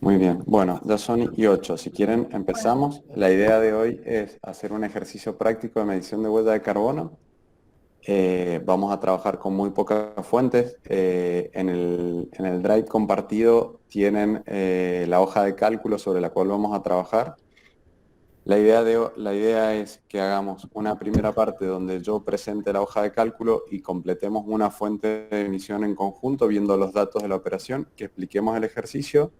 Muy bien, bueno, ya son y 8. Si quieren, Bueno, empezamos. La idea de hoy es hacer un ejercicio práctico de medición de huella de carbono. Vamos a trabajar con muy pocas fuentes. En el Drive compartido tienen la hoja de cálculo sobre la cual vamos a trabajar. La idea es que hagamos una primera parte donde yo presente la hoja de cálculo y completemos una fuente de emisión en conjunto viendo los datos de la operación, que expliquemos el ejercicio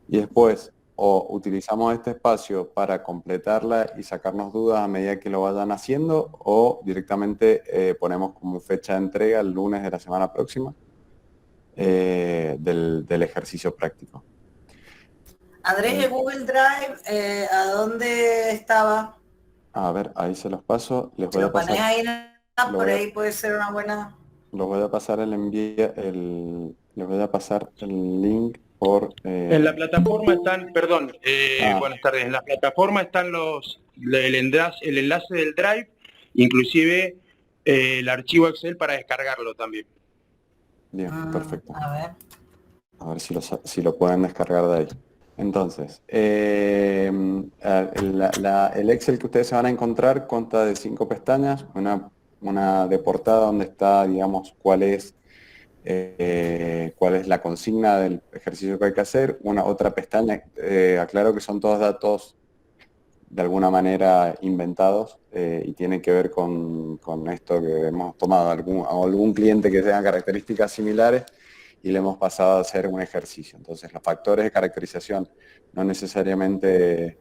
y después o utilizamos este espacio para completarla y sacarnos dudas a medida que lo vayan haciendo o directamente ponemos como fecha de entrega el lunes de la semana próxima del ejercicio práctico. Andrés, En- el Google Drive, ¿a dónde estaba? a ver, ahí se los paso, les Si voy a lo pones pasar, ahí, lo por voy a, ahí puede ser una buena... lo voy a pasar les voy a pasar el link por En la plataforma están, perdón, ah, buenas tardes, en la plataforma están el enlace del Drive, inclusive el archivo Excel para descargarlo también. bien, perfecto. A ver. A ver si lo pueden descargar de ahí. Entonces, el Excel que ustedes se van a encontrar consta de 5 pestañas, una de portada donde está, digamos, cuál es la consigna del ejercicio que hay que hacer, una otra pestaña, aclaro que son todos datos de alguna manera inventados y tienen que ver con esto que hemos tomado a algún cliente que tenga características similares y le hemos pasado a hacer un ejercicio. Entonces los factores de caracterización no necesariamente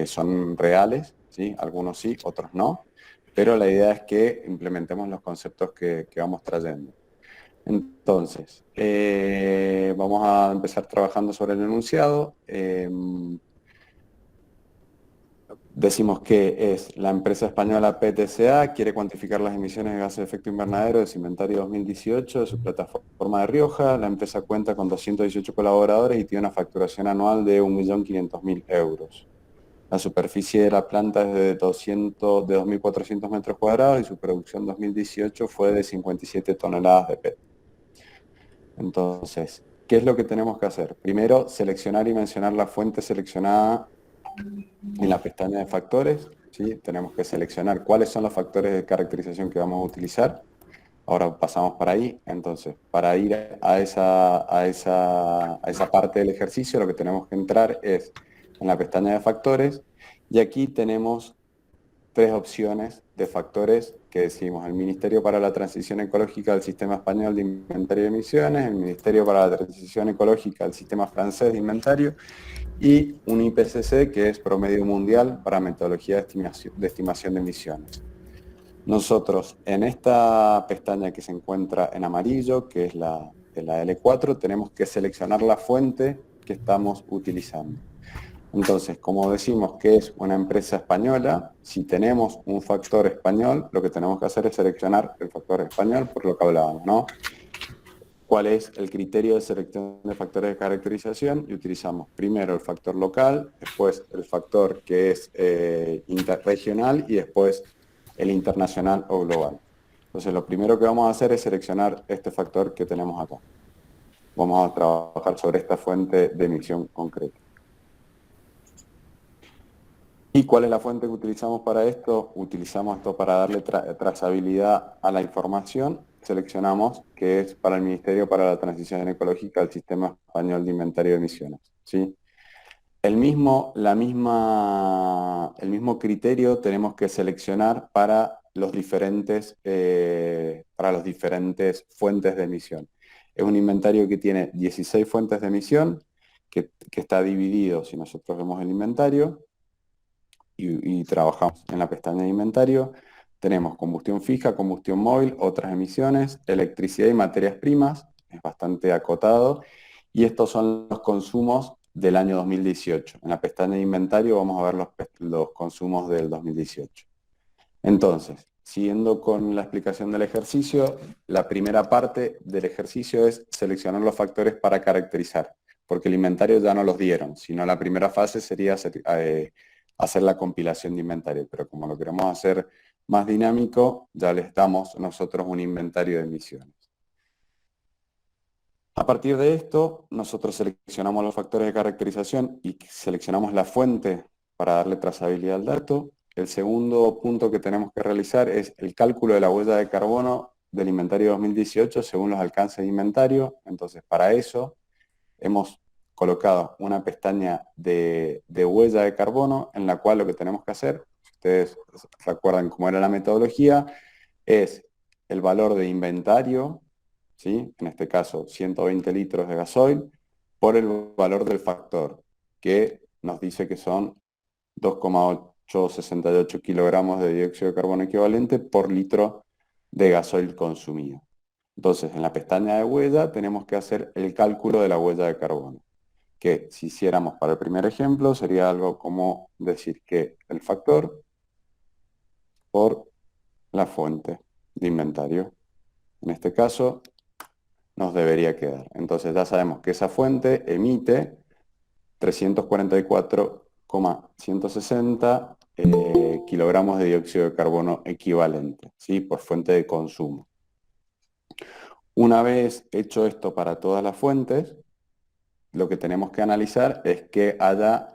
son reales, ¿sí? Algunos sí, otros no, pero la idea es que implementemos los conceptos que vamos trayendo. Entonces, vamos a empezar trabajando sobre el enunciado. Decimos que es la empresa española PTCA, quiere cuantificar las emisiones de gases de efecto invernadero de su inventario 2018 de su plataforma de Rioja. La empresa cuenta con 218 colaboradores y tiene una facturación anual de 1.500.000 euros. La superficie de la planta es de 2.400 metros cuadrados y su producción 2018 fue de 57 toneladas de PET. Entonces, ¿qué es lo que tenemos que hacer? Primero, seleccionar y mencionar la fuente seleccionada en la pestaña de factores, ¿sí? Tenemos que seleccionar cuáles son los factores de caracterización que vamos a utilizar. Ahora pasamos para ahí. Entonces, para ir a esa parte del ejercicio, lo que tenemos que entrar es en la pestaña de factores y aquí tenemos 3 opciones de factores que decimos: el Ministerio para la Transición Ecológica del Sistema Español de Inventario de Emisiones, el Ministerio para la Transición Ecológica del Sistema Francés de Inventario y un IPCC, que es Promedio Mundial para Metodología de Estimación de Emisiones. Nosotros en esta pestaña que se encuentra en amarillo, que es la de la L4, tenemos que seleccionar la fuente que estamos utilizando. Entonces, como decimos que es una empresa española, si tenemos un factor español, lo que tenemos que hacer es seleccionar el factor español, por lo que hablábamos, ¿no? ¿Cuál es el criterio de selección de factores de caracterización? Y utilizamos primero el factor local, después el factor que es interregional y después el internacional o global. Entonces, lo primero que vamos a hacer es seleccionar este factor que tenemos acá. Vamos a trabajar sobre esta fuente de emisión concreta. ¿Y cuál es la fuente que utilizamos para esto? Utilizamos esto para darle trazabilidad a la información. Seleccionamos que es para el Ministerio para la Transición Ecológica del Sistema Español de Inventario de Emisiones, ¿sí? El mismo criterio tenemos que seleccionar para las diferentes fuentes de emisión. Es un inventario que tiene 16 fuentes de emisión, que está dividido, si nosotros vemos el inventario, y trabajamos en la pestaña de inventario, tenemos combustión fija, combustión móvil, otras emisiones, electricidad y materias primas, es bastante acotado, y estos son los consumos del año 2018. En la pestaña de inventario vamos a ver los consumos del 2018. Entonces, siguiendo con la explicación del ejercicio, la primera parte del ejercicio es seleccionar los factores para caracterizar, porque el inventario ya no los dieron, sino la primera fase sería hacer la compilación de inventario, pero como lo queremos hacer más dinámico, ya les damos nosotros un inventario de emisiones. A partir de esto, nosotros seleccionamos los factores de caracterización y seleccionamos la fuente para darle trazabilidad al dato. El segundo punto que tenemos que realizar es el cálculo de la huella de carbono del inventario 2018 según los alcances de inventario. Entonces, para eso hemos colocado una pestaña de huella de carbono en la cual lo que tenemos que hacer, si ustedes recuerdan cómo era la metodología, es el valor de inventario, ¿sí? En este caso 120 litros de gasoil, por el valor del factor, que nos dice que son 2,868 kilogramos de dióxido de carbono equivalente por litro de gasoil consumido. Entonces, en la pestaña de huella tenemos que hacer el cálculo de la huella de carbono, que si hiciéramos para el primer ejemplo sería algo como decir que el factor por la fuente de inventario. En este caso nos debería quedar. Entonces ya sabemos que esa fuente emite 344,160 kilogramos de dióxido de carbono equivalente, ¿sí? Por fuente de consumo. Una vez hecho esto para todas las fuentes, lo que tenemos que analizar es que haya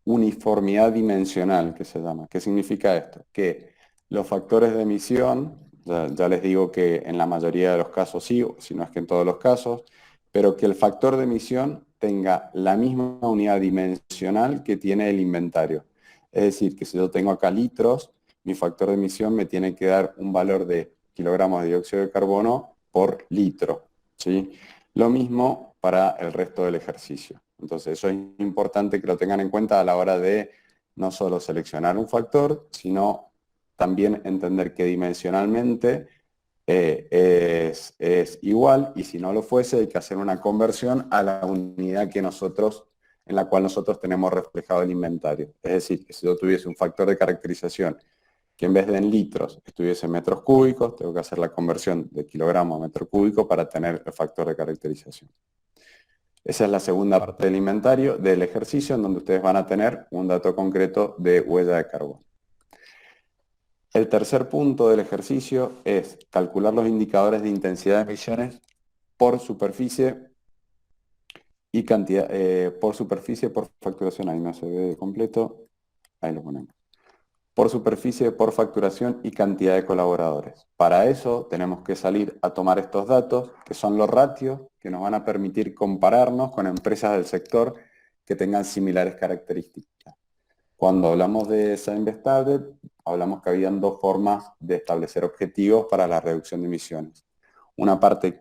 uniformidad dimensional, que se llama. ¿Qué significa esto? Que los factores de emisión, ya les digo que en la mayoría de los casos sí, si no es que en todos los casos, pero que el factor de emisión tenga la misma unidad dimensional que tiene el inventario. Es decir, que si yo tengo acá litros, mi factor de emisión me tiene que dar un valor de kilogramos de dióxido de carbono por litro, ¿sí? Lo mismo para el resto del ejercicio. Entonces eso es importante que lo tengan en cuenta a la hora de no solo seleccionar un factor, sino también entender que dimensionalmente es igual, y si no lo fuese hay que hacer una conversión a la unidad que en la cual nosotros tenemos reflejado el inventario. Es decir, que si yo tuviese un factor de caracterización que en vez de en litros estuviese en metros cúbicos, tengo que hacer la conversión de kilogramo a metro cúbico para tener el factor de caracterización. Esa es la segunda parte del inventario, del ejercicio, en donde ustedes van a tener un dato concreto de huella de carbono. El tercer punto del ejercicio es calcular los indicadores de intensidad de emisiones por superficie y cantidad, por facturación. Ahí no se ve completo, ahí lo ponemos. Por superficie, por facturación y cantidad de colaboradores. Para eso tenemos que salir a tomar estos datos, que son los ratios, que nos van a permitir compararnos con empresas del sector que tengan similares características. Cuando hablamos de Science-Based Targets, hablamos que habían dos formas de establecer objetivos para la reducción de emisiones. Una parte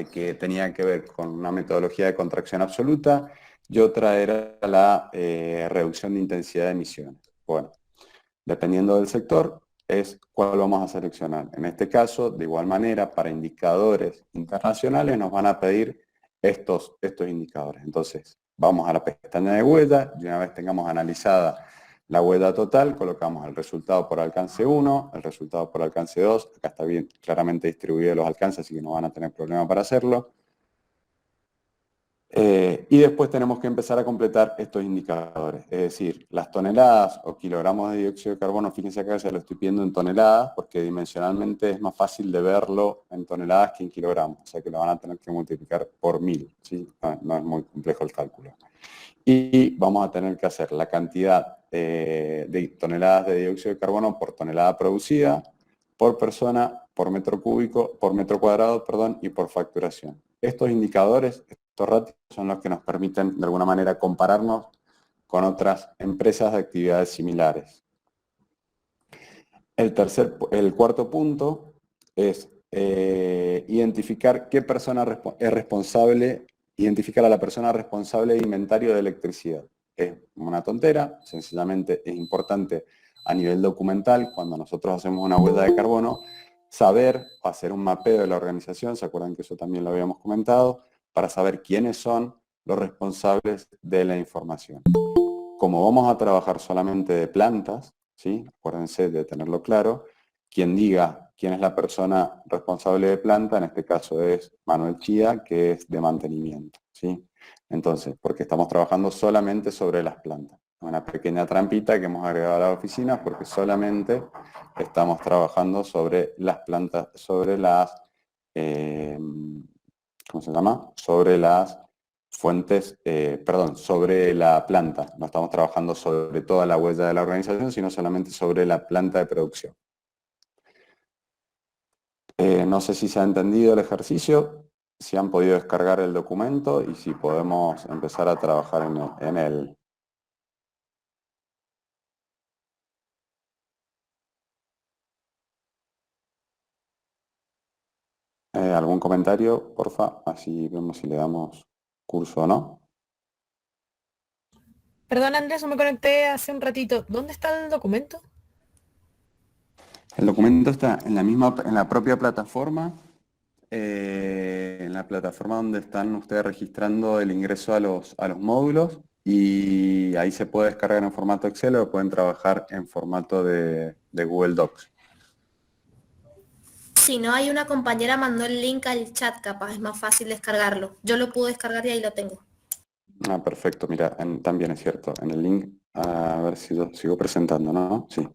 que tenía que ver con una metodología de contracción absoluta y otra era la reducción de intensidad de emisiones. Bueno, dependiendo del sector, es cuál vamos a seleccionar. En este caso, de igual manera, para indicadores internacionales nos van a pedir estos indicadores. Entonces, vamos a la pestaña de huella y una vez tengamos analizada la huella total, colocamos el resultado por alcance 1, el resultado por alcance 2, acá está bien claramente distribuido los alcances, así que no van a tener problema para hacerlo. Y después tenemos que empezar a completar estos indicadores, es decir, las toneladas o kilogramos de dióxido de carbono, fíjense acá se lo estoy pidiendo en toneladas, porque dimensionalmente es más fácil de verlo en toneladas que en kilogramos, o sea que lo van a tener que multiplicar por 1000, ¿sí? No es muy complejo el cálculo. Y vamos a tener que hacer la cantidad de toneladas de dióxido de carbono por tonelada producida, por persona, por metro cúbico, por metro cuadrado, perdón, y por facturación. Estos indicadores, estos ratios, son los que nos permiten de alguna manera compararnos con otras empresas de actividades similares. El cuarto punto es identificar qué persona es responsable, identificar a la persona responsable de inventario de electricidad. Es una tontera, sencillamente es importante a nivel documental, cuando nosotros hacemos una huella de carbono, saber, hacer un mapeo de la organización, ¿se acuerdan que eso también lo habíamos comentado? Para saber quiénes son los responsables de la información. Como vamos a trabajar solamente de plantas, ¿sí? Acuérdense de tenerlo claro, quien diga quién es la persona responsable de planta, en este caso es Manuel Chía, que es de mantenimiento, ¿sí? Entonces, porque estamos trabajando solamente sobre las plantas. Una pequeña trampita que hemos agregado a la oficina porque solamente estamos trabajando sobre las plantas, sobre las ¿cómo se llama? Sobre las fuentes, perdón, sobre la planta. No estamos trabajando sobre toda la huella de la organización, sino solamente sobre la planta de producción. No sé si se ha entendido el ejercicio, si han podido descargar el documento y si podemos empezar a trabajar en él. ¿Algún comentario, porfa? Así vemos si le damos curso o no. Perdón, Andrés, no me conecté hace un ratito. ¿Dónde está el documento? El documento está en la propia plataforma, en la plataforma donde están ustedes registrando el ingreso a los módulos, y ahí se puede descargar en formato Excel o pueden trabajar en formato de Google Docs. Si no, hay una compañera mandó el link al chat, capaz es más fácil descargarlo. Yo lo pude descargar y ahí lo tengo. Ah, perfecto, mira, también es cierto, en el link, a ver si lo sigo presentando, ¿no? Sí.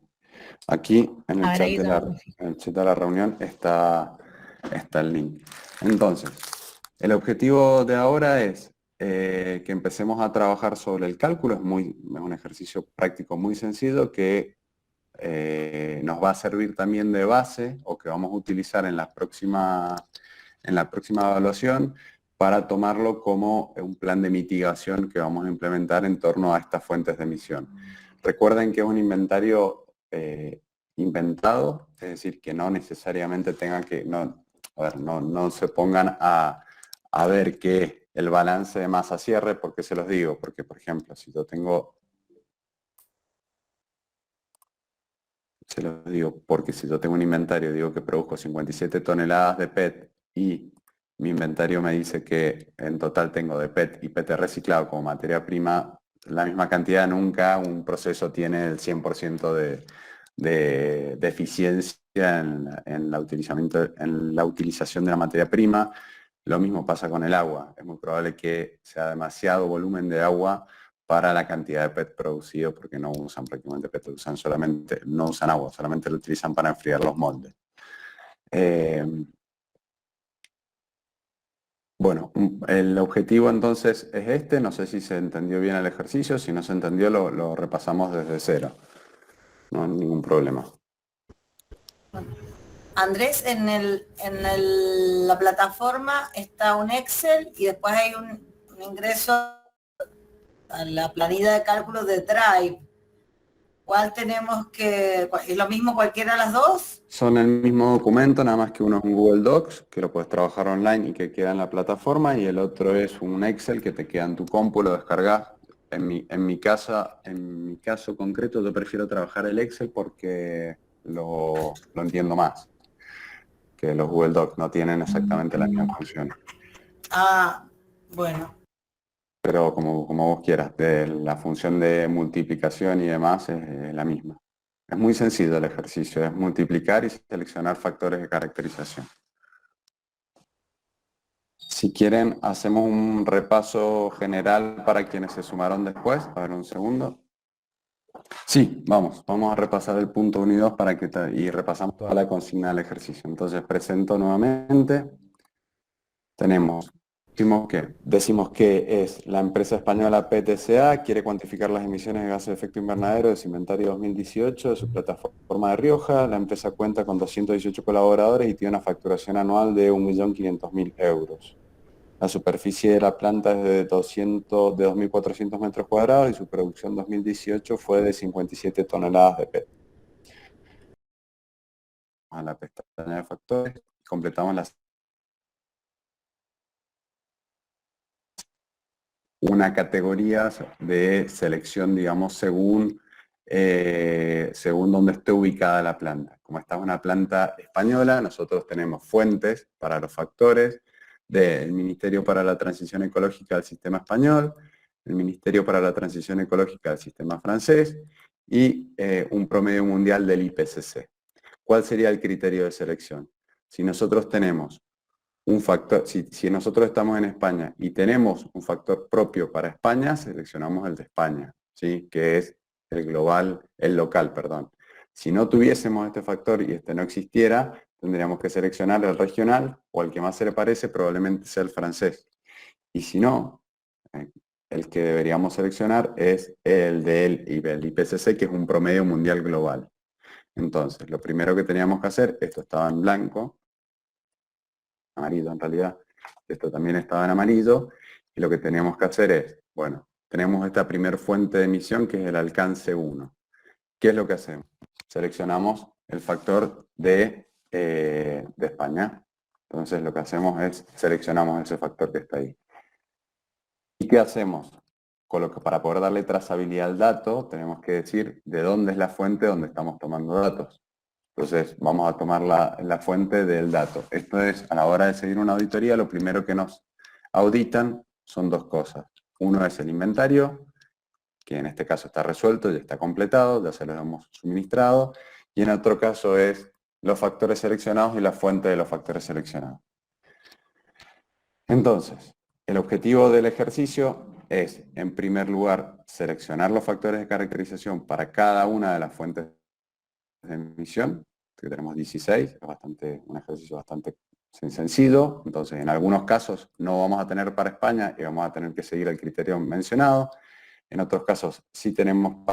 Aquí en el A ver, chat ayúdame. en el chat de la reunión está el link. Entonces, el objetivo de ahora es que empecemos a trabajar sobre el cálculo. Es un ejercicio práctico muy sencillo que nos va a servir también de base, o que vamos a utilizar en la próxima evaluación, para tomarlo como un plan de mitigación que vamos a implementar en torno a estas fuentes de emisión. Recuerden que es un inventario inventado, es decir, que no necesariamente tengan que, no se pongan a ver que el balance de masa cierre. ¿Por qué se los digo? Porque, por ejemplo, si yo tengo, se los digo porque si yo tengo un inventario, digo que produzco 57 toneladas de PET y mi inventario me dice que en total tengo de PET y PT reciclado como materia prima la misma cantidad, nunca un proceso tiene el 100% de eficiencia en la utilización de la materia prima. Lo mismo pasa con el agua. Es muy probable que sea demasiado volumen de agua para la cantidad de PET producido, porque no usan prácticamente PET, no usan agua, solamente lo utilizan para enfriar los moldes. Bueno, el objetivo entonces es este. No sé si se entendió bien el ejercicio. Si no se entendió, lo repasamos desde cero. No hay ningún problema. Andrés, la plataforma está un Excel y después hay un ingreso a la planilla de cálculo de Drive. ¿Cuál tenemos que...? ¿Es lo mismo cualquiera de las dos? Son el mismo documento, nada más que uno es un Google Docs, que lo puedes trabajar online y que queda en la plataforma, y el otro es un Excel que te queda en tu compu, lo descargas. En mi caso concreto, yo prefiero trabajar el Excel porque lo entiendo más, que los Google Docs no tienen exactamente las mismas funciones. Ah, bueno. Pero como vos quieras, la función de multiplicación y demás es la misma. Es muy sencillo el ejercicio, es multiplicar y seleccionar factores de caracterización. Si quieren, hacemos un repaso general para quienes se sumaron después. A ver, un segundo. Sí, vamos a repasar el punto 1 y 2 y repasamos toda la consigna del ejercicio. Entonces presento nuevamente. Decimos que es la empresa española PTCA, quiere cuantificar las emisiones de gases de efecto invernadero de su inventario 2018 de su plataforma de Rioja. La empresa cuenta con 218 colaboradores y tiene una facturación anual de 1.500.000 euros. La superficie de la planta es de 2.400 metros cuadrados y su producción 2018 fue de 57 toneladas de PET. A la pestaña de factores, completamos una categoría de selección, digamos, según donde esté ubicada la planta. Como esta es una planta española, nosotros tenemos fuentes para los factores del Ministerio para la Transición Ecológica del Sistema Español, el Ministerio para la Transición Ecológica del Sistema Francés y un promedio mundial del IPCC. ¿Cuál sería el criterio de selección? Si nosotros tenemos un factor, si nosotros estamos en España y tenemos un factor propio para España, seleccionamos el de España, ¿sí? Que es el local, perdón. Si no tuviésemos este factor y este no existiera, tendríamos que seleccionar el regional o el que más se le parece, probablemente sea el francés. Y si no, el que deberíamos seleccionar es el del IPCC, que es un promedio mundial global. Entonces, lo primero que teníamos que hacer, esto estaba en blanco, amarillo en realidad, esto también estaba en amarillo, y lo que teníamos que hacer es, bueno, tenemos esta primer fuente de emisión que es el alcance 1. ¿Qué es lo que hacemos? Seleccionamos el factor de España. Entonces lo que hacemos es seleccionamos ese factor que está ahí. ¿Y qué hacemos? Para poder darle trazabilidad al dato, tenemos que decir de dónde es la fuente donde estamos tomando datos. Entonces vamos a tomar la fuente del dato. Esto es, a la hora de seguir una auditoría, lo primero que nos auditan son dos cosas. Uno es el inventario, que en este caso está resuelto, ya está completado, ya se lo hemos suministrado, y en otro caso es los factores seleccionados y la fuente de los factores seleccionados. Entonces, el objetivo del ejercicio es, en primer lugar, seleccionar los factores de caracterización para cada una de las fuentes de emisión, que tenemos 16, es un ejercicio bastante sencillo. Entonces, en algunos casos no vamos a tener para España y vamos a tener que seguir el criterio mencionado. En otros casos sí tenemos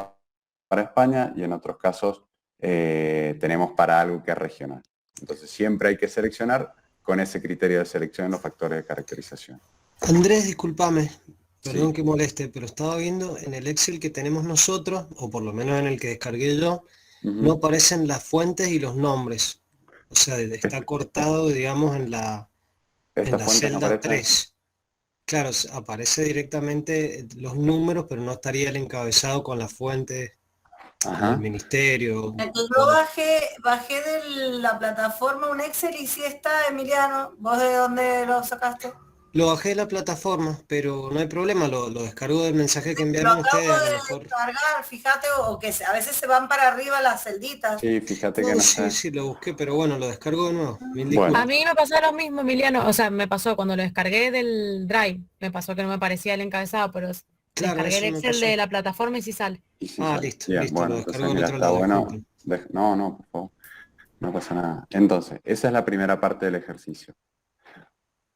para España y en otros casos tenemos para algo que es regional. Entonces siempre hay que seleccionar con ese criterio de selección los factores de caracterización. Andrés, discúlpame, perdón Sí. que moleste, pero estaba viendo en el Excel que tenemos nosotros, o por lo menos en el que descargué yo, no aparecen las fuentes y los nombres. O sea, está cortado, digamos, en la celda 3. Claro, aparece directamente los números, pero no estaría el encabezado con las fuentes del ministerio. Yo bajé de la plataforma un Excel y sí está, Emiliano. ¿Vos de dónde lo sacaste? Lo bajé de la plataforma, pero no hay problema, lo descargo del mensaje que enviaron Lo ustedes. acabo A lo de mejor. descargar, fíjate, o que a veces se van para arriba las celditas. Sí, fíjate que No, no sí, está. sí, lo busqué, pero bueno, lo descargo de nuevo. Mil Bueno. disculpas. A mí me pasó lo mismo, Emiliano. O sea, me pasó cuando lo descargué del Drive. Me pasó que no me parecía el encabezado, pero Claro, descargué el eso me Excel pasó. de la plataforma y sí sale. Y sí, Ah, sale. listo, Bien, listo, bueno, lo entonces descargo en mira, otro está lado, bueno. disculpen. No, por favor, no pasa nada. Entonces, esa es la primera parte del ejercicio.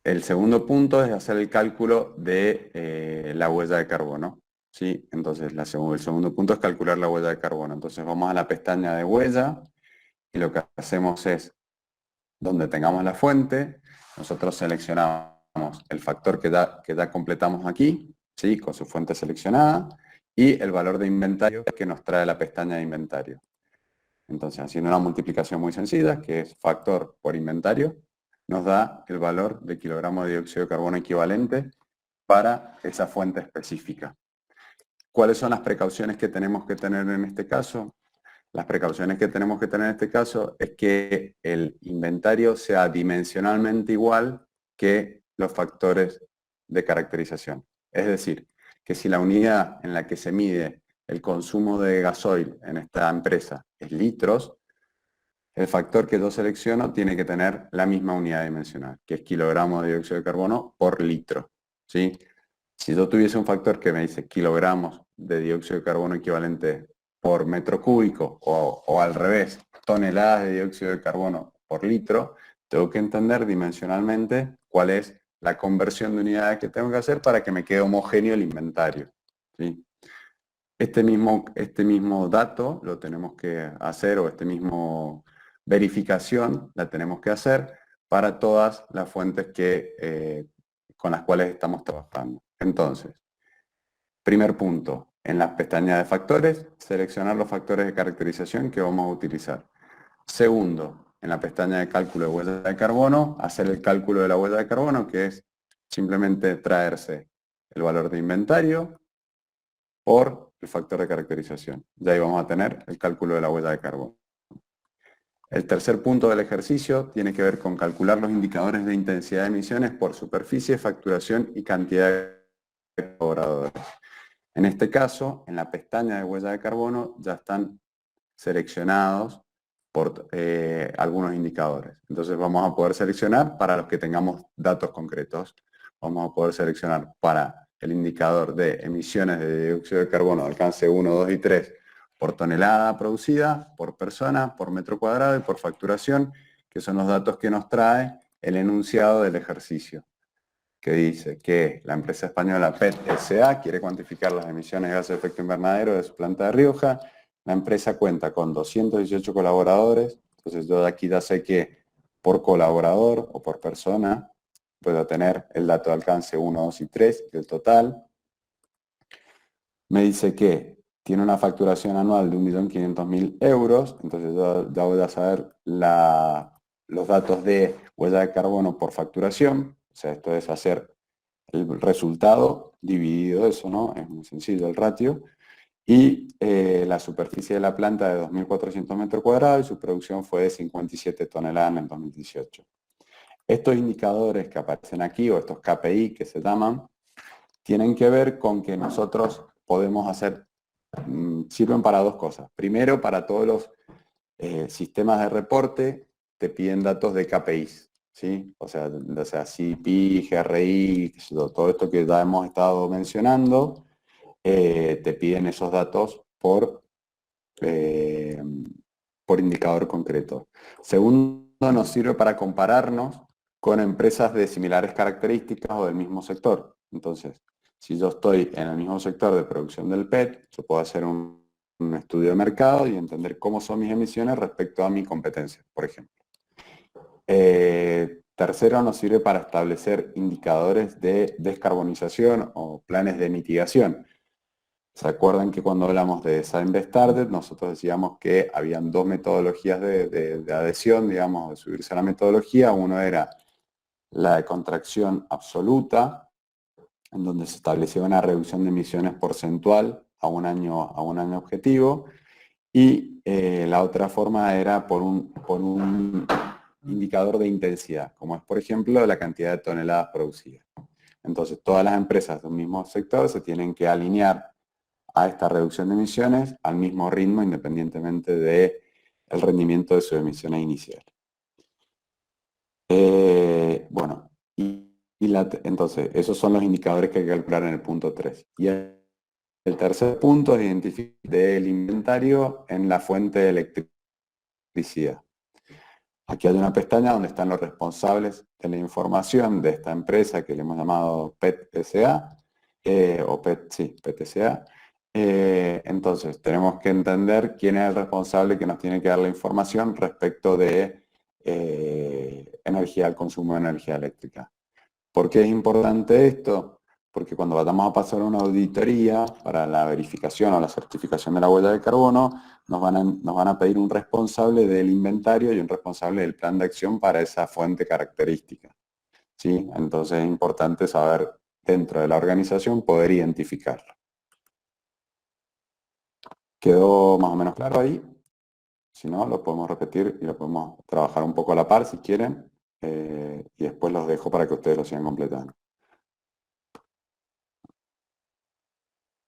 El segundo punto es hacer el cálculo de la huella de carbono. ¿Sí? Entonces, el segundo punto es calcular la huella de carbono. Entonces, vamos a la pestaña de huella y lo que hacemos es, donde tengamos la fuente, nosotros seleccionamos el factor que ya completamos aquí, ¿sí? Con su fuente seleccionada, y el valor de inventario que nos trae la pestaña de inventario. Entonces, haciendo una multiplicación muy sencilla, que es factor por inventario, nos da el valor de kilogramo de dióxido de carbono equivalente para esa fuente específica. ¿Cuáles son las precauciones que tenemos que tener en este caso? Las precauciones que tenemos que tener en este caso es que el inventario sea dimensionalmente igual que los factores de caracterización. Es decir, que si la unidad en la que se mide el consumo de gasoil en esta empresa es litros, el factor que yo selecciono tiene que tener la misma unidad dimensional, que es kilogramos de dióxido de carbono por litro, ¿sí? Si yo tuviese un factor que me dice kilogramos de dióxido de carbono equivalente por metro cúbico o al revés, toneladas de dióxido de carbono por litro, tengo que entender dimensionalmente cuál es la conversión de unidades que tengo que hacer para que me quede homogéneo el inventario, ¿sí? Este mismo dato lo tenemos que hacer, o verificación la tenemos que hacer para todas las fuentes con las cuales estamos trabajando. Entonces, primer punto, en la pestaña de factores, seleccionar los factores de caracterización que vamos a utilizar. Segundo, en la pestaña de cálculo de huella de carbono, hacer el cálculo de la huella de carbono, que es simplemente traerse el valor de inventario por el factor de caracterización. Ya ahí vamos a tener el cálculo de la huella de carbono. El tercer punto del ejercicio tiene que ver con calcular los indicadores de intensidad de emisiones por superficie, facturación y cantidad de colaboradores. En este caso, en la pestaña de huella de carbono ya están seleccionados por algunos indicadores. Entonces vamos a poder seleccionar para los que tengamos datos concretos. Vamos a poder seleccionar para el indicador de emisiones de dióxido de carbono de alcance 1, 2 y 3 por tonelada producida, por persona, por metro cuadrado y por facturación, que son los datos que nos trae el enunciado del ejercicio, que dice que la empresa española PET S.A. quiere cuantificar las emisiones de gases de efecto invernadero de su planta de Rioja. La empresa cuenta con 218 colaboradores, entonces yo de aquí ya sé que por colaborador o por persona puedo tener el dato de alcance 1, 2 y 3 del total. Me dice que tiene una facturación anual de 1.500.000 euros, entonces ya voy a saber los datos de huella de carbono por facturación, o sea, esto es hacer el resultado dividido eso, ¿no? Es muy sencillo el ratio. Y la superficie de la planta de 2.400 metros cuadrados y su producción fue de 57 toneladas en el 2018. Estos indicadores que aparecen aquí, o estos KPI que se llaman, tienen que ver con que nosotros podemos hacer, sirven para dos cosas. Primero, para todos los sistemas de reporte te piden datos de KPIs, ¿sí? O sea CPI, GRI, todo esto que ya hemos estado mencionando, te piden esos datos por indicador concreto. Segundo, nos sirve para compararnos con empresas de similares características o del mismo sector. Entonces, si yo estoy en el mismo sector de producción del PET, yo puedo hacer un estudio de mercado y entender cómo son mis emisiones respecto a mi competencia, por ejemplo. Tercero, nos sirve para establecer indicadores de descarbonización o planes de mitigación. ¿Se acuerdan que cuando hablamos de Design Best Target, nosotros decíamos que habían dos metodologías de adhesión, digamos, de subirse a la metodología? Uno era la de contracción absoluta, en donde se establecía una reducción de emisiones porcentual a un año objetivo, y la otra forma era por un indicador de intensidad, como es, por ejemplo, la cantidad de toneladas producidas. Entonces, todas las empresas de un mismo sector se tienen que alinear a esta reducción de emisiones al mismo ritmo, independientemente del rendimiento de sus emisiones iniciales. Bueno, entonces, esos son los indicadores que hay que calcular en el punto 3. Y el tercer punto es identificar el inventario en la fuente de electricidad. Aquí hay una pestaña donde están los responsables de la información de esta empresa que le hemos llamado PET S.A. O PET, sí, PET S.A. Entonces, tenemos que entender quién es el responsable que nos tiene que dar la información respecto de energía, el consumo de energía eléctrica. ¿Por qué es importante esto? Porque cuando vayamos a pasar una auditoría para la verificación o la certificación de la huella de carbono, nos van a pedir un responsable del inventario y un responsable del plan de acción para esa fuente característica, ¿sí? Entonces es importante saber dentro de la organización poder identificarlo. ¿Quedó más o menos claro ahí? Si no, lo podemos repetir y lo podemos trabajar un poco a la par si quieren, y después los dejo para que ustedes lo sigan completando.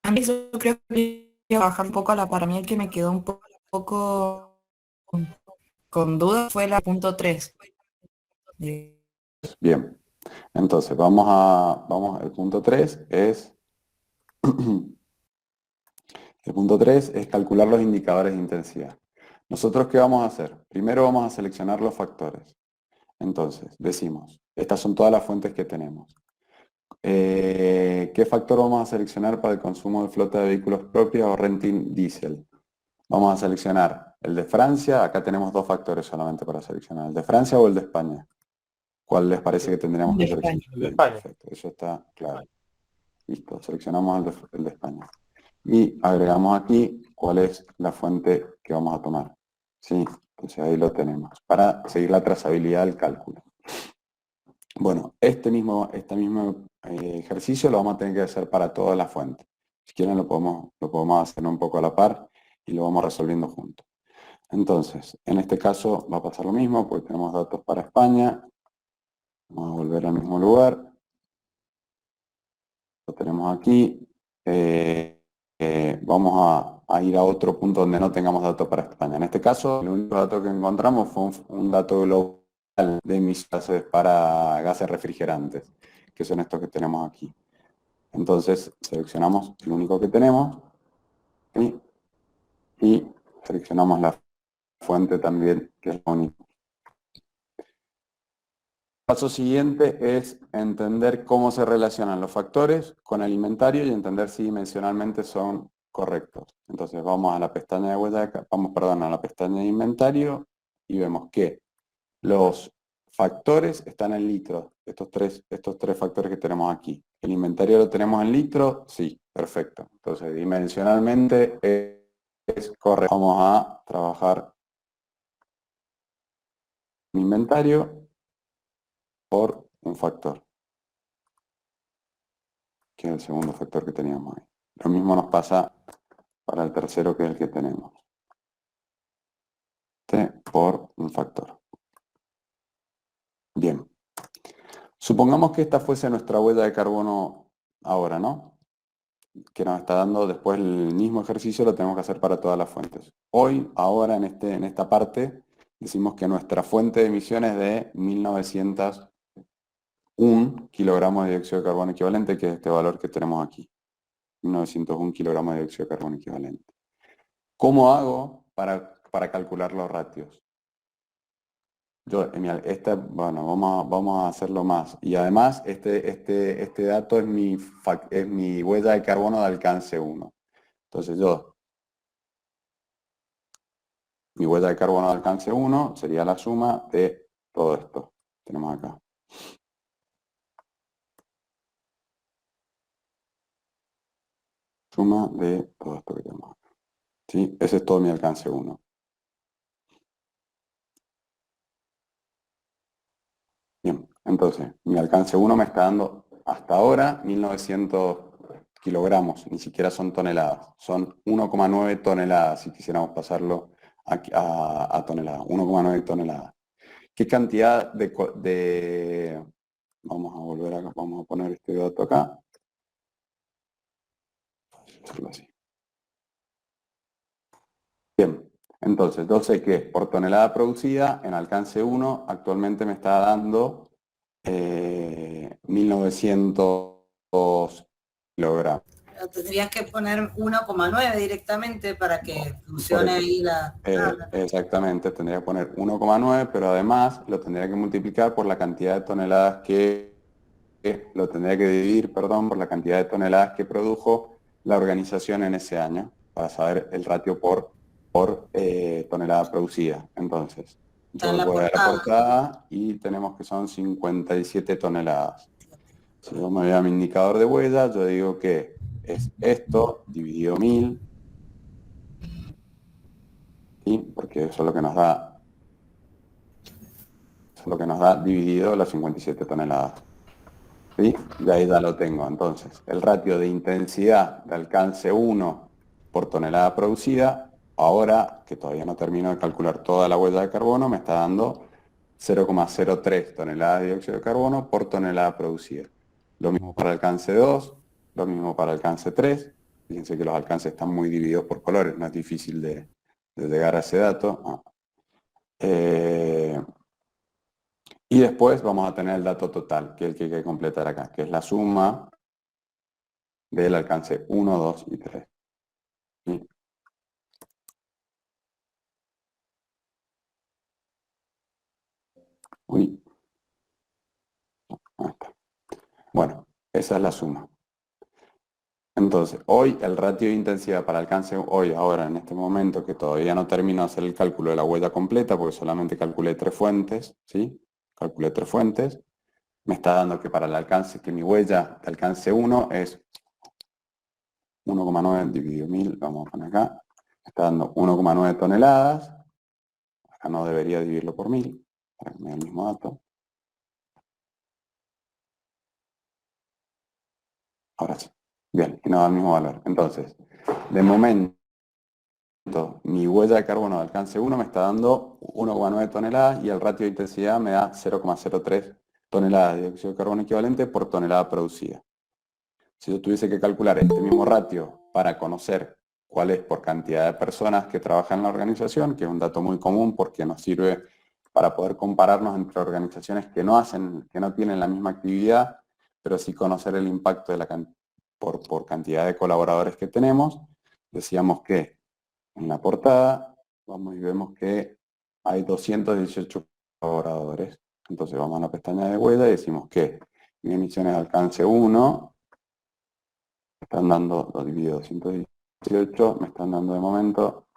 A mí eso creo que voy a bajar un poco a la par. A mí el que me quedó un poco con duda fue la punto 3. Bien, entonces el punto 3 es el punto 3 es calcular los indicadores de intensidad. ¿Nosotros qué vamos a hacer? Primero vamos a seleccionar los factores. Entonces, decimos, estas son todas las fuentes que tenemos. ¿Qué factor vamos a seleccionar para el consumo de flota de vehículos propios o renting diésel? Vamos a seleccionar el de Francia. Acá tenemos dos factores solamente para seleccionar, el de Francia o el de España. ¿Cuál les parece que tendríamos que seleccionar? El de España. Perfecto, eso está claro. Listo, seleccionamos el de España. Y agregamos aquí cuál es la fuente que vamos a tomar. Sí, entonces ahí lo tenemos, para seguir la trazabilidad del cálculo. Bueno, este mismo ejercicio lo vamos a tener que hacer para todas las fuentes. Si quieren lo podemos hacer un poco a la par y lo vamos resolviendo juntos. Entonces, en este caso va a pasar lo mismo porque tenemos datos para España. Vamos a volver al mismo lugar. Lo tenemos aquí. Vamos a ir a otro punto donde no tengamos datos para España. En este caso, el único dato que encontramos fue un dato global de emisiones para gases refrigerantes, que son estos que tenemos aquí. Entonces, seleccionamos el único que tenemos, ¿sí? Y seleccionamos la fuente también, que es lo único. paso siguiente es entender cómo se relacionan los factores con el inventario y entender si dimensionalmente son correctos. Entonces vamos a la pestaña de huella de, a la pestaña de inventario y vemos que los factores están en litros, estos tres factores que tenemos aquí. ¿El inventario lo tenemos en litros? Sí, perfecto. Entonces dimensionalmente es correcto. Vamos a trabajar el inventario por un factor, que es el segundo factor que teníamos ahí. Lo mismo nos pasa para el tercero, que es el que tenemos. T por un factor. Bien. Supongamos que esta fuese nuestra huella de carbono ahora, ¿no? Que nos está dando después el mismo ejercicio, lo tenemos que hacer para todas las fuentes. Hoy, ahora, en esta parte, decimos que nuestra fuente de emisiones es de 1901 kilogramos de dióxido de carbono equivalente, que es este valor que tenemos aquí. 1901 kilogramos de dióxido de carbono equivalente. ¿Cómo hago para calcular los ratios? Bueno, vamos a hacerlo más. Y además, este dato es mi huella de carbono de alcance 1. Entonces mi huella de carbono de alcance 1 sería la suma de todo esto que tenemos acá. Suma de todo esto que tenemos acá. ¿Sí? Ese es todo mi alcance 1. Bien, entonces, mi alcance 1 me está dando hasta ahora 1900 kilogramos, ni siquiera son toneladas, son 1,9 toneladas si quisiéramos pasarlo a toneladas, 1,9 toneladas. ¿Qué cantidad vamos a volver acá, vamos a poner este dato acá? Hacerlo así. Bien. Entonces, yo sé que por tonelada producida, en alcance 1, actualmente me está dando 1900 kilogramos. Pero tendrías que poner 1,9 directamente para que funcione ahí la... Exactamente, tendría que poner 1,9, pero además lo tendría que multiplicar por la cantidad de toneladas lo tendría que dividir, perdón, por la cantidad de toneladas que produjo la organización en ese año, para saber el ratio por tonelada producida. Entonces, yo voy a la portada y tenemos que son 57 toneladas. Si yo me voy a mi indicador de huella, yo digo que es esto dividido 1000, ¿sí? Porque eso es lo que nos da, dividido las 57 toneladas. ¿Sí? Y ahí ya lo tengo. Entonces, el ratio de intensidad de alcance 1 por tonelada producida, ahora que todavía no termino de calcular toda la huella de carbono, me está dando 0,03 toneladas de dióxido de carbono por tonelada producida. Lo mismo para alcance 2, lo mismo para alcance 3. Fíjense que los alcances están muy divididos por colores, no es difícil de llegar a ese dato. Y después vamos a tener el dato total, que es el que hay que completar acá, que es la suma del alcance 1, 2 y 3. ¿Sí? Uy. Ahí está. Bueno, esa es la suma. Entonces, hoy el ratio de intensidad para alcance, ahora, en este momento, que todavía no termino de hacer el cálculo de la huella completa, porque solamente calculé 3 fuentes, ¿sí? Calculé 3 fuentes, me está dando que para el alcance, que mi huella de alcance 1 es 1,9 dividido 1000, vamos a poner acá, me está dando 1,9 toneladas, acá no debería dividirlo por 1000, para que me dé el mismo dato. Ahora sí. Bien, y nos da el mismo valor. Entonces, de momento, mi huella de carbono de alcance 1 me está dando 1,9 toneladas y el ratio de intensidad me da 0,03 toneladas de dióxido de carbono equivalente por tonelada producida. Si yo tuviese que calcular este mismo ratio para conocer cuál es por cantidad de personas que trabajan en la organización, que es un dato muy común porque nos sirve para poder compararnos entre organizaciones que no tienen la misma actividad, pero sí conocer el impacto de por cantidad de colaboradores que tenemos. Decíamos que en la portada vamos y vemos que hay 218 colaboradores Entonces vamos a la pestaña de huella y decimos que mi emisión es alcance 1, me están dando, lo divido 218, me están dando de momento,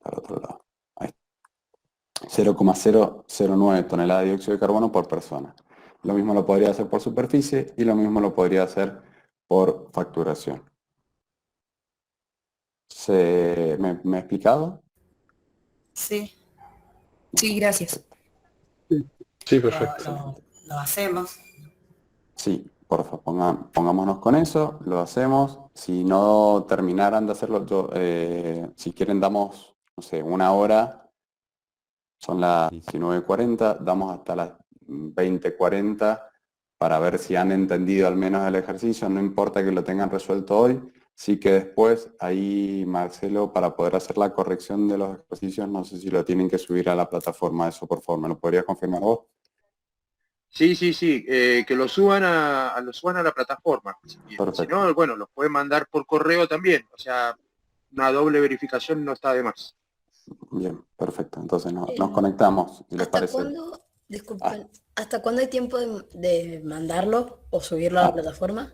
para otro lado, ahí, 0,009 toneladas de dióxido de carbono por persona. Lo mismo lo podría hacer por superficie y lo mismo lo podría hacer por facturación. ¿Me he explicado? Sí, Sí, gracias. Sí, lo, perfecto. lo hacemos. Sí, por favor, pongámonos con eso, lo hacemos. Si no terminaran de hacerlo, si quieren damos, no sé, una hora, son las 19:40, damos hasta las 20:40 para ver si han entendido al menos el ejercicio, no importa que lo tengan resuelto hoy, sí que después ahí Marcelo, para poder hacer la corrección de los ejercicios, no sé si lo tienen que subir a la plataforma, eso por favor, ¿me lo podrías confirmar vos? Sí, que lo suban lo suban a la plataforma. Si Perfecto. no, bueno, los pueden mandar por correo también. O sea, una doble verificación no está de más. Bien, perfecto. Entonces nos conectamos, si les ¿Hasta parece. cuándo, disculpen, hasta cuándo hay tiempo de mandarlo o subirlo a la plataforma?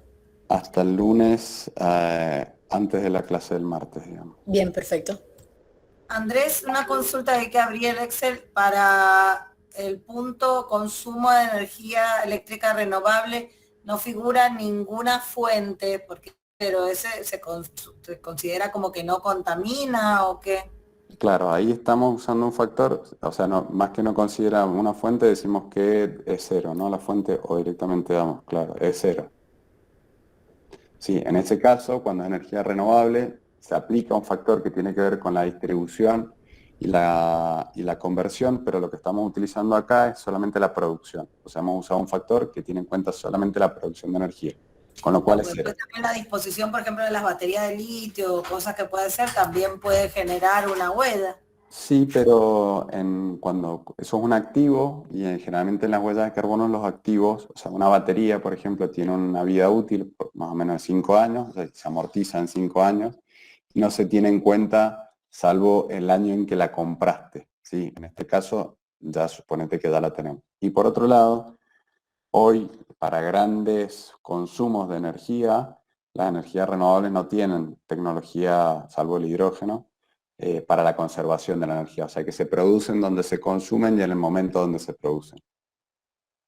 Hasta el lunes, antes de la clase del martes, digamos. Bien, perfecto. Andrés, una consulta de que abrí el Excel para el punto consumo de energía eléctrica renovable. No figura ninguna fuente, pero ese se considera como que no contamina o qué. Claro, ahí estamos usando un factor, o sea, no, más que no considera una fuente, decimos que es cero, ¿no? La fuente o directamente damos, claro, es cero. Sí, en ese caso, cuando es energía renovable, se aplica un factor que tiene que ver con la distribución y la conversión, pero lo que estamos utilizando acá es solamente la producción. O sea, hemos usado un factor que tiene en cuenta solamente la producción de energía, con lo cual es cero. Pues también la disposición, por ejemplo, de las baterías de litio, cosas que puede ser, también puede generar una huella. Sí, pero cuando eso es un activo, y generalmente en las huellas de carbono los activos, o sea, una batería, por ejemplo, tiene una vida útil más o menos de 5 años, o sea, se amortiza en 5 años, y no se tiene en cuenta salvo el año en que la compraste, ¿sí? En este caso, ya suponete que ya la tenemos. Y por otro lado, hoy, para grandes consumos de energía, las energías renovables no tienen tecnología, salvo el hidrógeno, para la conservación de la energía. O sea, que se producen donde se consumen y en el momento donde se producen.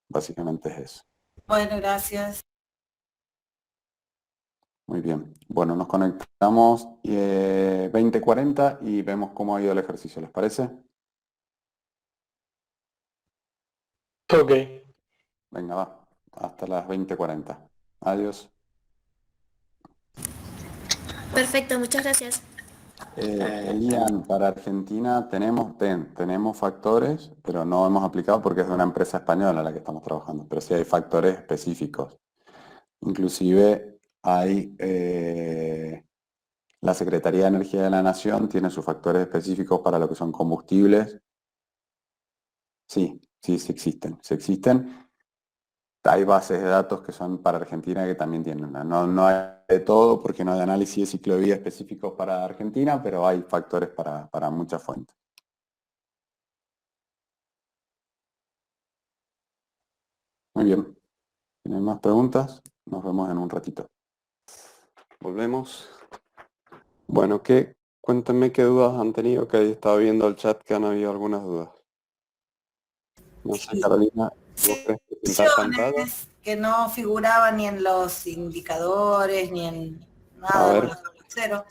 Básicamente es eso. Bueno, gracias. Muy bien. Bueno, nos conectamos 20:40 y vemos cómo ha ido el ejercicio. ¿Les parece? Ok. Venga, va. Hasta las 20:40. Adiós. Perfecto, muchas gracias. Elian, para Argentina tenemos factores, pero no hemos aplicado porque es de una empresa española la que estamos trabajando, pero sí hay factores específicos. Inclusive hay la Secretaría de Energía de la Nación tiene sus factores específicos para lo que son combustibles. Sí existen. Hay bases de datos que son para Argentina que también tienen. No hay de todo porque no hay análisis de ciclo de vida específicos para Argentina, pero hay factores para muchas fuentes. Muy bien. ¿Tienen más preguntas? Nos vemos en un ratito. Volvemos. Bueno, cuéntenme qué dudas han tenido, que he estado viendo el chat que han habido algunas dudas. No sé, Carolina, ¿vos querés presentar pantalla? Opciones que no figuraban ni en los indicadores, ni en A nada de ver. los cero.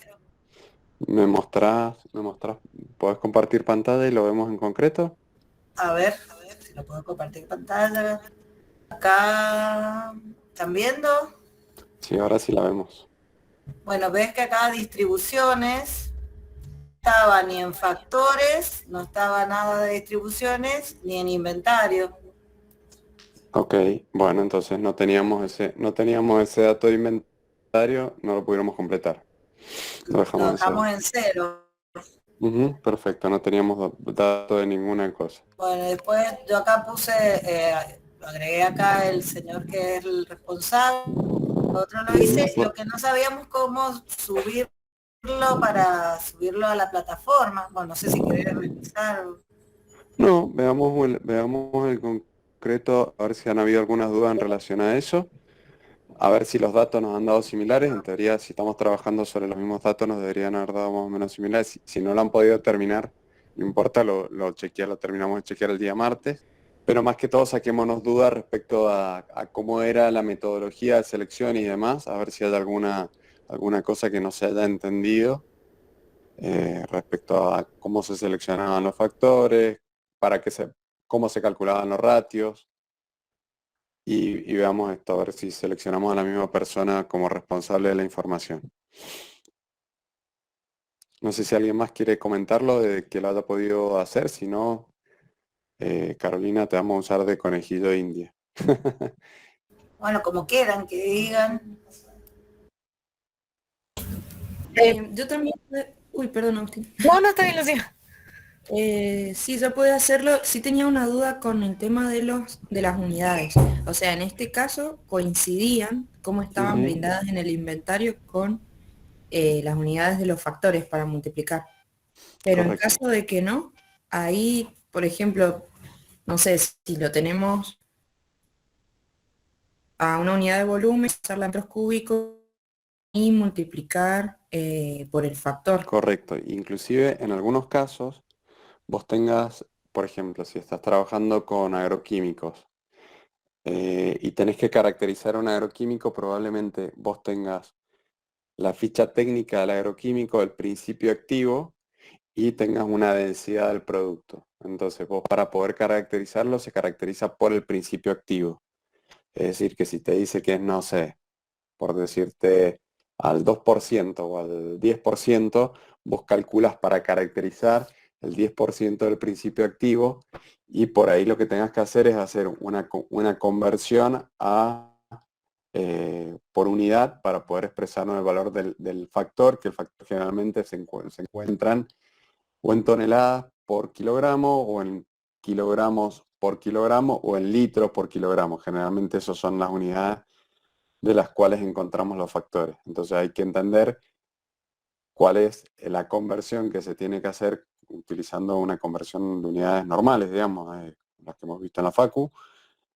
¿Me mostrás, podés compartir pantalla y lo vemos en concreto? A ver si lo puedo compartir pantalla. Acá, ¿están viendo? Sí, ahora sí la vemos. Bueno, ves que acá distribuciones, no estaba ni en factores, no estaba nada de distribuciones, ni en inventario. Ok, bueno, entonces no teníamos ese dato de inventario, no lo pudiéramos completar. Lo dejamos en cero. Perfecto, no teníamos dato de ninguna cosa. Bueno, después yo acá puse, agregué acá el señor que es el responsable, otro lo hice, lo que no sabíamos cómo subir para subirlo a la plataforma. Bueno, no sé si querés revisar. No, veamos el concreto, a ver si han habido algunas dudas en relación a eso. A ver si los datos nos han dado similares. En teoría, si estamos trabajando sobre los mismos datos, nos deberían haber dado más o menos similares. Si no lo han podido terminar, no importa, lo terminamos de chequear el día martes. Pero más que todo, saquémonos dudas respecto a cómo era la metodología de selección y demás, a ver si hay alguna cosa que no se haya entendido respecto a cómo se seleccionaban los factores, cómo se calculaban los ratios. Y veamos esto, a ver si seleccionamos a la misma persona como responsable de la información. No sé si alguien más quiere comentarlo de que lo haya podido hacer, si no, Carolina, te vamos a usar de conejillo de India. Bueno, como quieran, que digan. Yo también, uy, perdón, Agustín. No, no está bien, Lucía. Sí, yo pude hacerlo. Sí tenía una duda con el tema de las unidades. O sea, en este caso coincidían cómo estaban Ujú. brindadas en el inventario con las unidades de los factores para multiplicar. Pero en Correcto. caso de que no, ahí, por ejemplo, no sé si lo tenemos a una unidad de volumen, usarla en metros cúbicos y multiplicar por el factor. Correcto. Inclusive en algunos casos vos tengas, por ejemplo, si estás trabajando con agroquímicos y tenés que caracterizar un agroquímico, probablemente vos tengas la ficha técnica del agroquímico, el principio activo, y tengas una densidad del producto. Entonces vos para poder caracterizarlo se caracteriza por el principio activo. Es decir, que si te dice que es, no sé, por decirte al 2% o al 10%, vos calculas para caracterizar el 10% del principio activo y por ahí lo que tengas que hacer es hacer una conversión por unidad para poder expresarnos el valor del factor, que el factor generalmente se encuentran o en toneladas por kilogramo o en kilogramos por kilogramo o en litros por kilogramo. Generalmente esas son las unidades de las cuales encontramos los factores. Entonces hay que entender cuál es la conversión que se tiene que hacer utilizando una conversión de unidades normales, digamos, las que hemos visto en la Facu.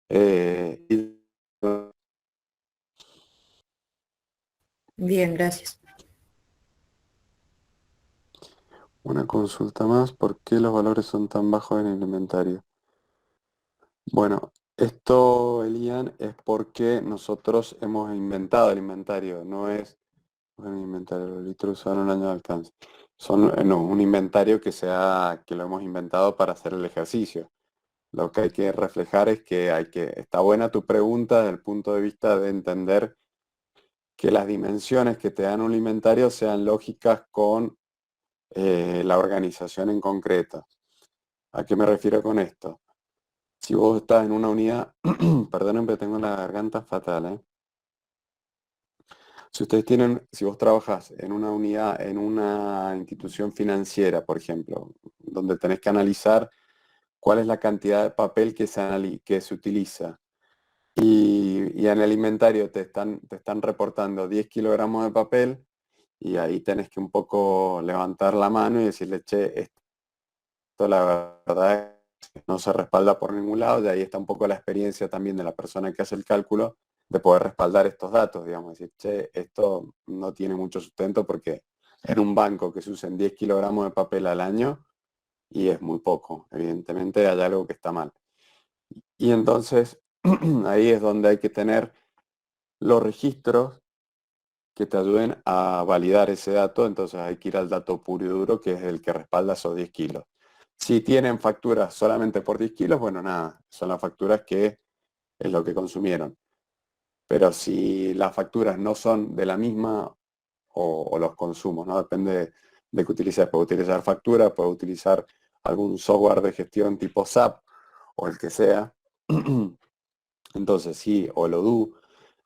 Y Bien, gracias. una consulta más, ¿por qué los valores son tan bajos en el inventario? Bueno, esto, Elian, es porque nosotros hemos inventado el inventario, no es un inventario, los litros usados en un año de alcance. Son no, un inventario que lo hemos inventado para hacer el ejercicio. Lo que hay que reflejar es que está buena tu pregunta desde el punto de vista de entender que las dimensiones que te dan un inventario sean lógicas con la organización en concreta. ¿A qué me refiero con esto? Si vos estás en una unidad, perdonen, pero tengo la garganta fatal, ¿eh? Si vos trabajas en una unidad, en una institución financiera, por ejemplo, donde tenés que analizar cuál es la cantidad de papel que se utiliza, y en el inventario te están reportando 10 kilogramos de papel, y ahí tenés que un poco levantar la mano y decirle, che, esto la verdad es que no se respalda por ningún lado, de ahí está un poco la experiencia también de la persona que hace el cálculo, de poder respaldar estos datos, digamos, decir, che, esto no tiene mucho sustento porque en un banco que se usen 10 kilogramos de papel al año, y es muy poco, evidentemente hay algo que está mal. Y entonces ahí es donde hay que tener los registros que te ayuden a validar ese dato, entonces hay que ir al dato puro y duro, que es el que respalda esos 10 kilos. Si tienen facturas solamente por 10 kilos, bueno, nada, son las facturas que es lo que consumieron. Pero si las facturas no son de la misma o los consumos, ¿no? Depende de qué utilices. Puedo utilizar factura, puedo utilizar algún software de gestión tipo SAP o el que sea. Entonces sí, o lo do.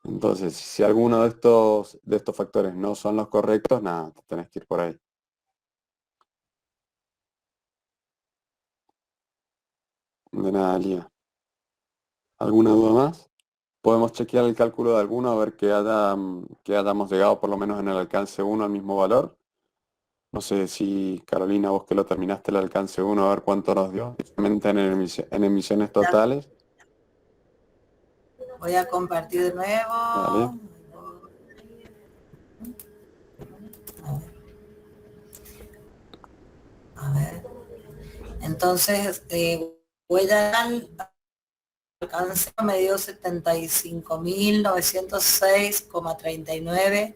Entonces, si alguno de estos factores no son los correctos, nada, te tenés que ir por ahí. De nada, Lía. ¿Alguna duda más? Podemos chequear el cálculo de alguno a ver que hayamos llegado por lo menos en el alcance 1 al mismo valor. No sé si, Carolina, vos que lo terminaste el alcance 1, a ver cuánto nos dio, directamente en emisiones totales. Voy a compartir de Dale. nuevo. A ver. Entonces, huella al alcance me dio 75.906,39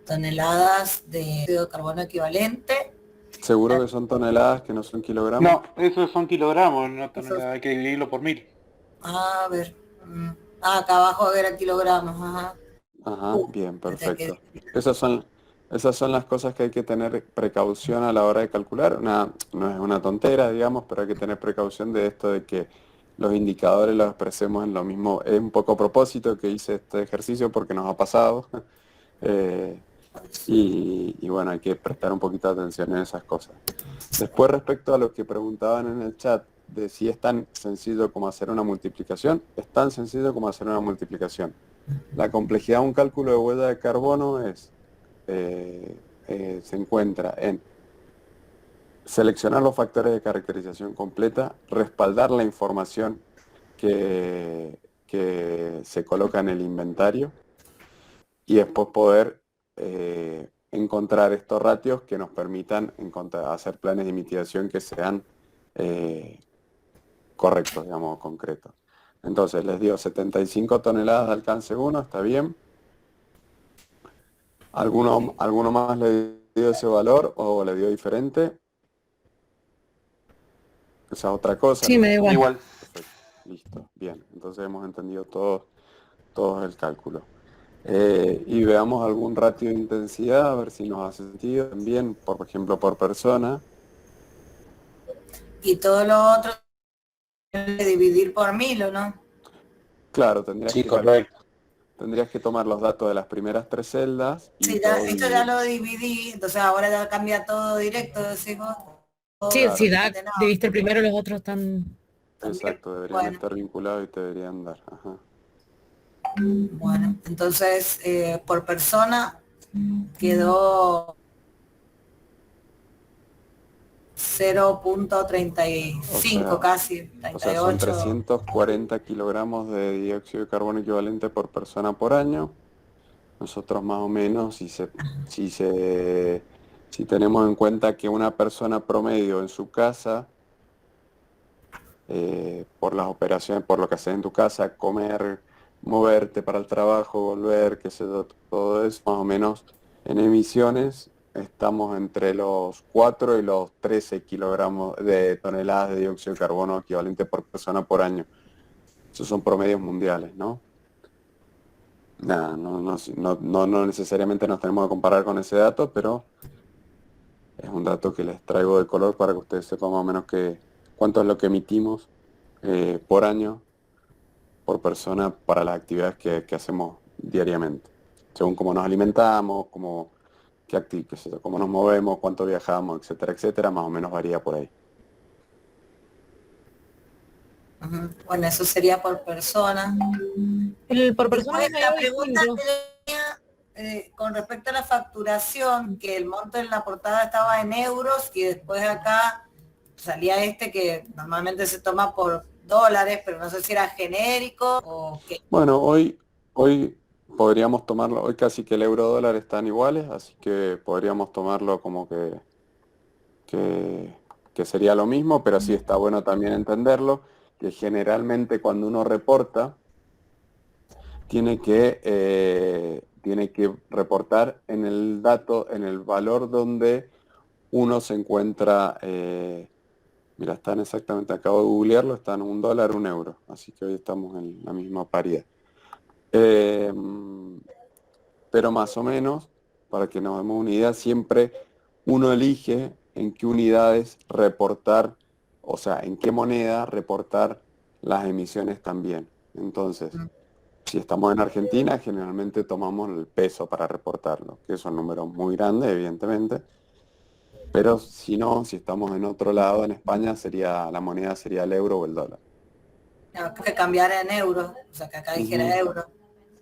toneladas de dióxido de carbono equivalente. Seguro que son toneladas, que no son kilogramos. No, esos son kilogramos, no toneladas, hay que dividirlo por 1000. A ver. Acá abajo era kilogramos, ajá. Ajá, bien, perfecto. Que- Esas son las cosas que hay que tener precaución a la hora de calcular. No es una tontera, digamos, pero hay que tener precaución de esto de que los indicadores los expresemos en lo mismo. Es un poco a propósito que hice este ejercicio porque nos ha pasado. Eh, y bueno, hay que prestar un poquito de atención en esas cosas. Después, respecto a lo que preguntaban en el chat, de si es tan sencillo como hacer una multiplicación, es tan sencillo como hacer una multiplicación. La complejidad de un cálculo de huella de carbono se encuentra en seleccionar los factores de caracterización completa, respaldar la información que se coloca en el inventario y después poder encontrar estos ratios que nos permitan hacer planes de mitigación que sean correctos, digamos, concretos. Entonces les dio 75 toneladas de alcance 1, está bien. ¿Alguno más le dio ese valor o le dio diferente? Esa es otra cosa. Sí, me da igual. Igual. Perfecto, listo, bien. Entonces hemos entendido todo el cálculo. Y veamos algún ratio de intensidad, a ver si nos hace sentido también, por ejemplo, por persona. Y todo lo otro dividir por 1000, ¿o no? Claro, Sí, correcto. tendrías que tomar los datos de las primeras 3 celdas y Sí, todo esto ya dividir. lo dividí, entonces ahora ya cambia todo directo, decimos. Sí, Claro. si da, No, debiste el primero, los otros están... también. Exacto, deberían Bueno, estar vinculados y te deberían dar. Ajá. bueno, entonces por persona quedó 0.35 O sea, casi, O sea, son 38. 340 kilogramos de dióxido de carbono equivalente por persona por año. Nosotros más o menos, si tenemos en cuenta que una persona promedio en su casa, por las operaciones, por lo que haces en tu casa, comer, moverte para el trabajo, volver, qué sé yo, todo eso, más o menos en emisiones estamos entre los 4 y los 13 kilogramos de toneladas de dióxido de carbono equivalente por persona por año. Esos son promedios mundiales, ¿no? Nada, no necesariamente nos tenemos que comparar con ese dato, pero es un dato que les traigo de color para que ustedes sepan más o menos cuánto es lo que emitimos por año, por persona, para las actividades que hacemos diariamente. Según cómo nos alimentamos, cómo nos movemos, cuánto viajamos, etcétera, etcétera, más o menos varía por ahí. Ujú. Bueno, eso sería por persona. El por persona Después, es medio la pregunta distinto. que tenía con respecto a la facturación, que el monto en la portada estaba en euros y después acá salía este que normalmente se toma por dólares, pero no sé si era genérico o qué. Bueno, hoy podríamos tomarlo, hoy casi que el euro dólar están iguales, así que podríamos tomarlo como que sería lo mismo, pero sí está bueno también entenderlo, que generalmente cuando uno reporta, tiene que reportar en el dato, en el valor donde uno se encuentra, mira, están exactamente, acabo de googlearlo, están $1, €1, así que hoy estamos en la misma paridad. Pero más o menos, para que nos demos una idea, siempre uno elige en qué unidades reportar, o sea, en qué moneda reportar las emisiones también. Entonces, si estamos en Argentina, generalmente tomamos el peso para reportarlo, que son números muy grandes, evidentemente. Pero si no, si estamos en otro lado, en España, la moneda sería el euro o el dólar. No, que cambiara en euros, o sea, que acá dijera Ujú. euro.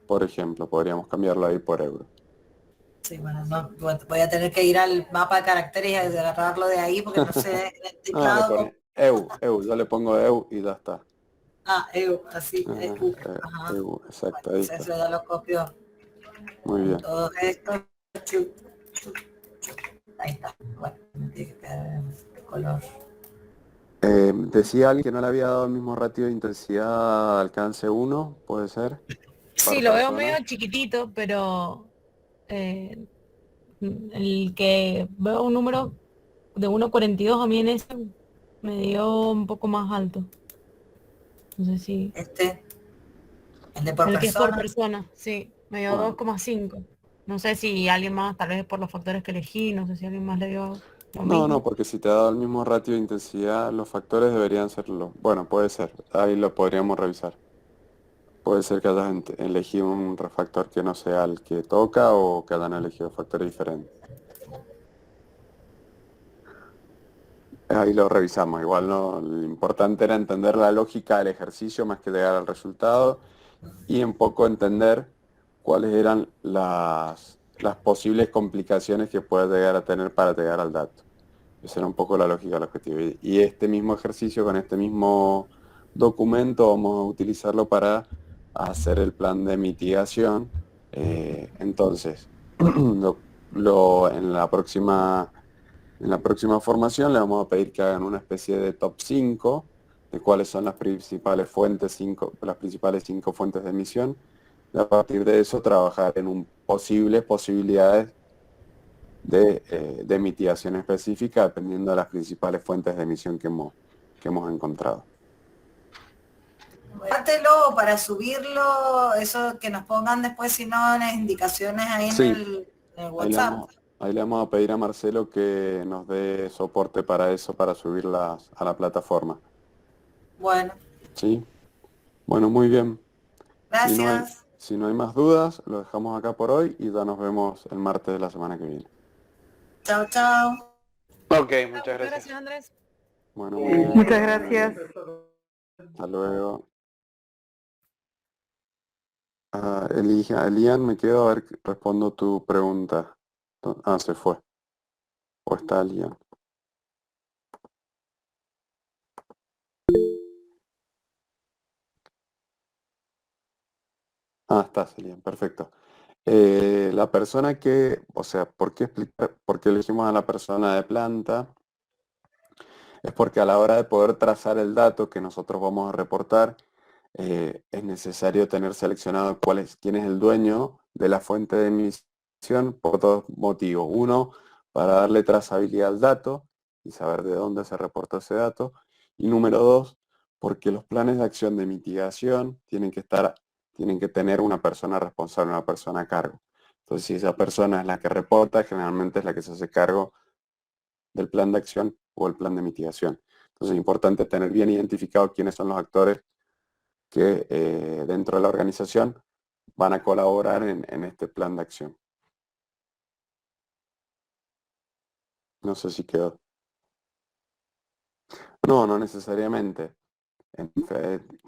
Por ejemplo, podríamos cambiarlo ahí por euro. Sí, bueno, no, voy a tener que ir al mapa de caracteres y agarrarlo de ahí porque no sé en el No, le teclado pone EU, yo le pongo EU y ya está. así, Ajá, ajá. EU, Bueno, exacto, ahí entonces está. eso ya lo copio Muy en bien. todos estos. Chu, chu, chu. Ahí está. Bueno, me tiene que quedar en color. Decía alguien que no le había dado el mismo ratio de intensidad de alcance 1, puede ser, Sí, por lo veo medio persona. chiquitito, pero eh, el que veo un número de 1,42 a mí en ese me dio un poco más alto. No sé si... Este, el de por El que es por persona. persona, sí, me dio Bueno, 2,5. No sé si alguien más, tal vez por los factores que elegí, no sé si alguien más le dio lo no, mismo. porque si te ha dado el mismo ratio de intensidad, los factores deberían serlo. Bueno, puede ser, ahí lo podríamos revisar. Puede ser que hayas elegido un refactor que no sea el que toca o que hayan elegido factores diferentes. Ahí lo revisamos. Igual no, lo importante era entender la lógica del ejercicio más que llegar al resultado y un poco entender cuáles eran las posibles complicaciones que puede llegar a tener para llegar al dato. Esa era un poco la lógica del objetivo. Y este mismo ejercicio con este mismo documento vamos a utilizarlo para hacer el plan de mitigación. Entonces, en la próxima formación le vamos a pedir que hagan una especie de top 5 de cuáles son las principales fuentes, las principales 5 fuentes de emisión. Y a partir de eso trabajar en posibilidades de mitigación específica dependiendo de las principales fuentes de emisión que hemos encontrado. Pártelo para subirlo, eso que nos pongan después, si no, las indicaciones ahí en Sí, el ahí le WhatsApp. vamos, ahí le vamos a pedir a Marcelo que nos dé soporte para eso, para subirlas a la plataforma. Bueno, ¿Sí? Bueno, muy bien. gracias. Si no hay más dudas, lo dejamos acá por hoy y ya nos vemos el martes de la semana que viene. Chao, chao. Ok, muchas Muchas gracias. gracias, Andrés. Bueno, muy bien. Muchas gracias. Hasta luego. Elian, me quedo a ver, respondo tu pregunta. Ah, se fue. ¿O está Elian? Ah, está Elian, perfecto. La persona que, o sea, por qué elegimos a la persona de planta? Es porque a la hora de poder trazar el dato que nosotros vamos a reportar, es necesario tener seleccionado quién es el dueño de la fuente de emisión por dos motivos. Uno, para darle trazabilidad al dato y saber de dónde se reportó ese dato. Y número dos, porque los planes de acción de mitigación tienen que tener una persona responsable, una persona a cargo. Entonces, si esa persona es la que reporta, generalmente es la que se hace cargo del plan de acción o el plan de mitigación. Entonces es importante tener bien identificado quiénes son los actores que dentro de la organización van a colaborar en este plan de acción. No sé si quedó. No, no necesariamente.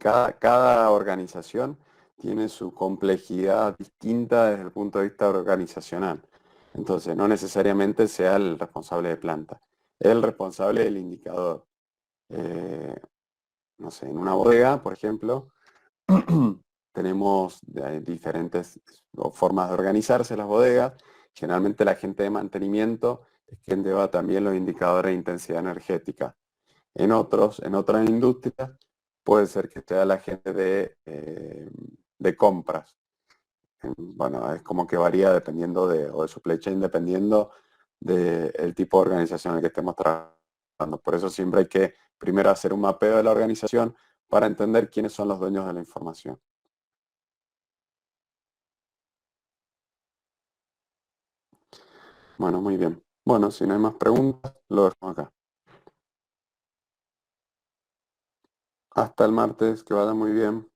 Cada organización tiene su complejidad distinta desde el punto de vista organizacional. Entonces, no necesariamente sea el responsable de planta. Es el responsable del indicador. No sé, en una bodega, por ejemplo, tenemos diferentes formas de organizarse las bodegas. Generalmente la gente de mantenimiento es quien lleva también los indicadores de intensidad energética. En otras industrias, puede ser que sea la gente de compras. Bueno, es como que varía dependiendo o de supply chain, dependiendo del tipo de organización en el que estemos trabajando. Por eso siempre hay que primero hacer un mapeo de la organización para entender quiénes son los dueños de la información. Bueno, muy bien. Bueno, si no hay más preguntas, lo dejo acá. Hasta el martes, que vaya muy bien.